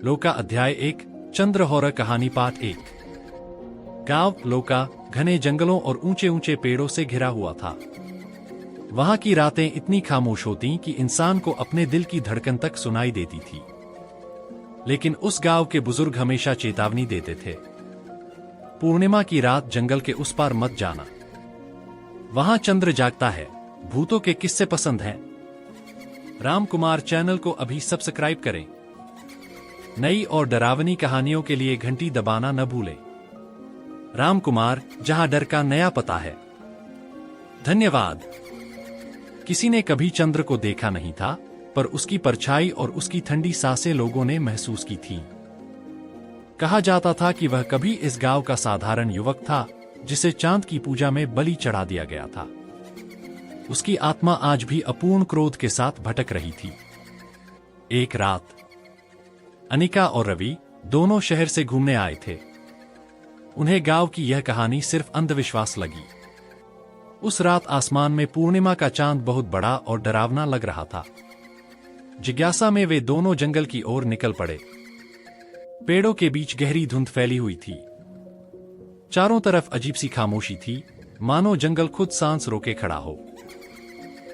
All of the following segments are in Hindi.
लोका अध्याय 1 चंद्रहौर कहानी पाठ 1। गांव लोका घने जंगलों और ऊंचे ऊंचे पेड़ों से घिरा हुआ था। वहां की रातें इतनी खामोश होती कि इंसान को अपने दिल की धड़कन तक सुनाई देती थी। लेकिन उस गांव के बुजुर्ग हमेशा चेतावनी देते थे, पूर्णिमा की रात जंगल के उस पार मत जाना, वहां चंद्र जागता है। भूतों के किस्से पसंद हैं? राम कुमार चैनल को अभी सब्सक्राइब करें। नई और डरावनी कहानियों के लिए घंटी दबाना न भूलें। राम कुमार, जहां डर का नया पता है। धन्यवाद। किसी ने कभी चंद्र को देखा नहीं था, पर उसकी परछाई और उसकी ठंडी सांसें लोगों ने महसूस की थी। कहा जाता था कि वह कभी इस गांव का साधारण युवक था, जिसे चांद की पूजा में बलि चढ़ा दिया गया था। उसकी आत्मा आज भी अपूर्ण क्रोध के साथ भटक रही थी। एक रात अनिका और रवि दोनों शहर से घूमने आए थे। उन्हें गांव की यह कहानी सिर्फ अंधविश्वास लगी। उस रात आसमान में पूर्णिमा का चांद बहुत बड़ा और डरावना लग रहा था। जिज्ञासा में वे दोनों जंगल की ओर निकल पड़े। पेड़ों के बीच गहरी धुंध फैली हुई थी। चारों तरफ अजीब सी खामोशी थी, मानो जंगल खुद सांस रोके खड़ा हो।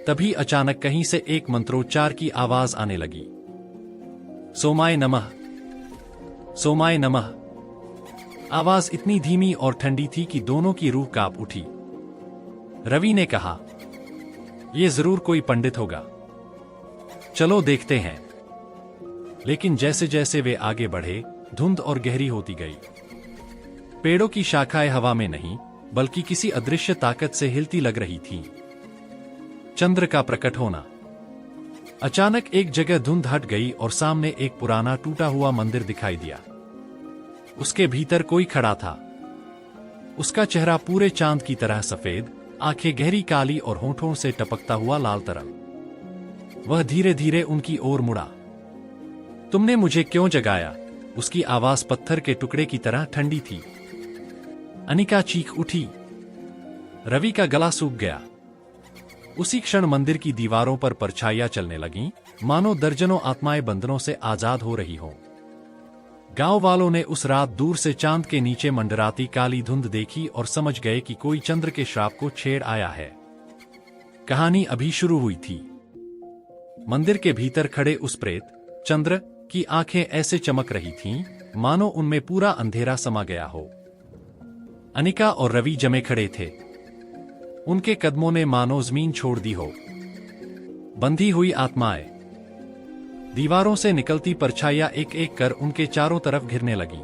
तभी अचानक कहीं से एक मंत्रोच्चार की आवाज आने लगी। सोमाय नमः, सोमाय नमः। आवाज इतनी धीमी और ठंडी थी कि दोनों की रूह कांप उठी। रवि ने कहा, यह जरूर कोई पंडित होगा, चलो देखते हैं। लेकिन जैसे जैसे वे आगे बढ़े, धुंध और गहरी होती गई। पेड़ों की शाखाएं हवा में नहीं, बल्कि किसी अदृश्य ताकत से हिलती लग रही थीं। चंद्र का प्रकट होना। अचानक एक जगह धुंध हट गई और सामने एक पुराना टूटा हुआ मंदिर दिखाई दिया। उसके भीतर कोई खड़ा था। उसका चेहरा पूरे चांद की तरह सफेद, आंखें गहरी काली और होठों से टपकता हुआ लाल तरंग। वह धीरे धीरे उनकी ओर मुड़ा। तुमने मुझे क्यों जगाया? उसकी आवाज पत्थर के टुकड़े की तरह ठंडी थी। अनिका चीख उठी। रवि का गला सूख गया। उसी क्षण मंदिर की दीवारों पर परछाइयां चलने लगीं, मानो दर्जनों आत्माएं बंधनों से आजाद हो रही हों। गांव वालों ने उस रात दूर से चांद के नीचे मंडराती काली धुंध देखी और समझ गए कि कोई चंद्र के श्राप को छेड़ आया है। कहानी अभी शुरू हुई थी। मंदिर के भीतर खड़े उस प्रेत चंद्र की आंखें ऐसे चमक रही थीं, मानो उनमें पूरा अंधेरा समा गया हो। अनिका और रवि जमे खड़े थे। उनके कदमों ने मानो जमीन छोड़ दी हो। बंधी हुई आत्माएं, दीवारों से निकलती परछाइयां एक एक कर उनके चारों तरफ घिरने लगी।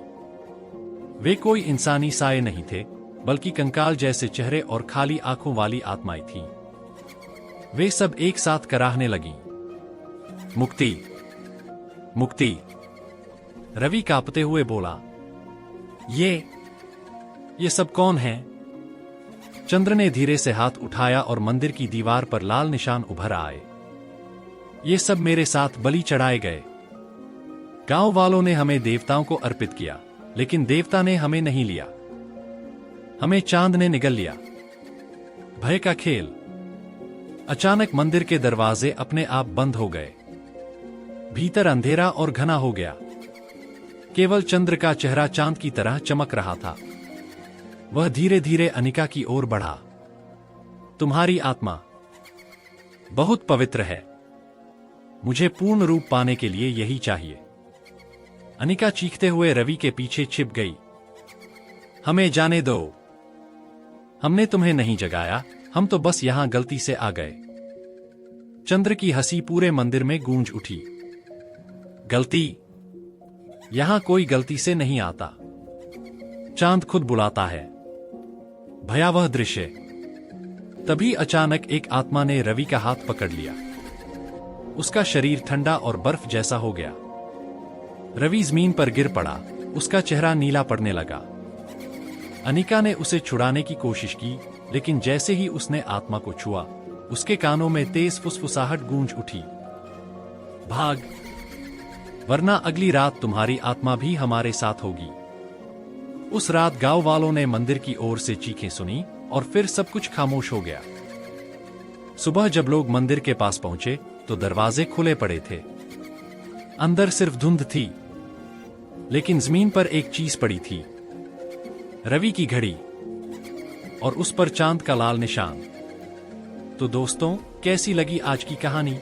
वे कोई इंसानी साये नहीं थे, बल्कि कंकाल जैसे चेहरे और खाली आंखों वाली आत्माएं थीं। वे सब एक साथ कराहने लगीं, मुक्ति, मुक्ति। रवि कांपते हुए बोला, ये सब कौन है? चंद्र ने धीरे से हाथ उठाया और मंदिर की दीवार पर लाल निशान उभर आए। ये सब मेरे साथ बलि चढ़ाए गए। गांव वालों ने हमें देवताओं को अर्पित किया, लेकिन देवता ने हमें नहीं लिया। हमें चांद ने निगल लिया। भय का खेल। अचानक मंदिर के दरवाजे अपने आप बंद हो गए। भीतर अंधेरा और घना हो गया। केवल चंद्र का चेहरा चांद की तरह चमक रहा था। वह धीरे धीरे अनिका की ओर बढ़ा। तुम्हारी आत्मा बहुत पवित्र है। मुझे पूर्ण रूप पाने के लिए यही चाहिए। अनिका चीखते हुए रवि के पीछे छिप गई। हमें जाने दो। हमने तुम्हें नहीं जगाया, हम तो बस यहां गलती से आ गए। चंद्र की हंसी पूरे मंदिर में गूंज उठी। गलती? यहां कोई गलती से नहीं आता। चांद खुद बुलाता है। भयावह दृश्य। तभी अचानक एक आत्मा ने रवि का हाथ पकड़ लिया। उसका शरीर ठंडा और बर्फ जैसा हो गया। रवि जमीन पर गिर पड़ा। उसका चेहरा नीला पड़ने लगा। अनिका ने उसे छुड़ाने की कोशिश की, लेकिन जैसे ही उसने आत्मा को छुआ, उसके कानों में तेज फुसफुसाहट गूंज उठी। भाग, वरना अगली रात तुम्हारी आत्मा भी हमारे साथ होगी। उस रात गांव वालों ने मंदिर की ओर से चीखें सुनी और फिर सब कुछ खामोश हो गया। सुबह जब लोग मंदिर के पास पहुंचे तो दरवाजे खुले पड़े थे। अंदर सिर्फ धुंध थी। लेकिन जमीन पर एक चीज पड़ी थी, रवि की घड़ी, और उस पर चांद का लाल निशान। तो दोस्तों, कैसी लगी आज की कहानी?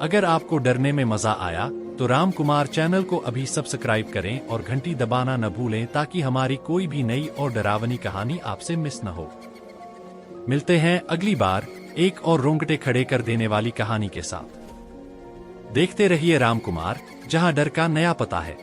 अगर आपको डरने में मजा आया तो राम कुमार चैनल को अभी सब्सक्राइब करें और घंटी दबाना न भूलें ताकि हमारी कोई भी नई और डरावनी कहानी आपसे मिस न हो। मिलते हैं अगली बार एक और रोंगटे खड़े कर देने वाली कहानी के साथ। देखते रहिए राम कुमार, जहां डर का नया पता है।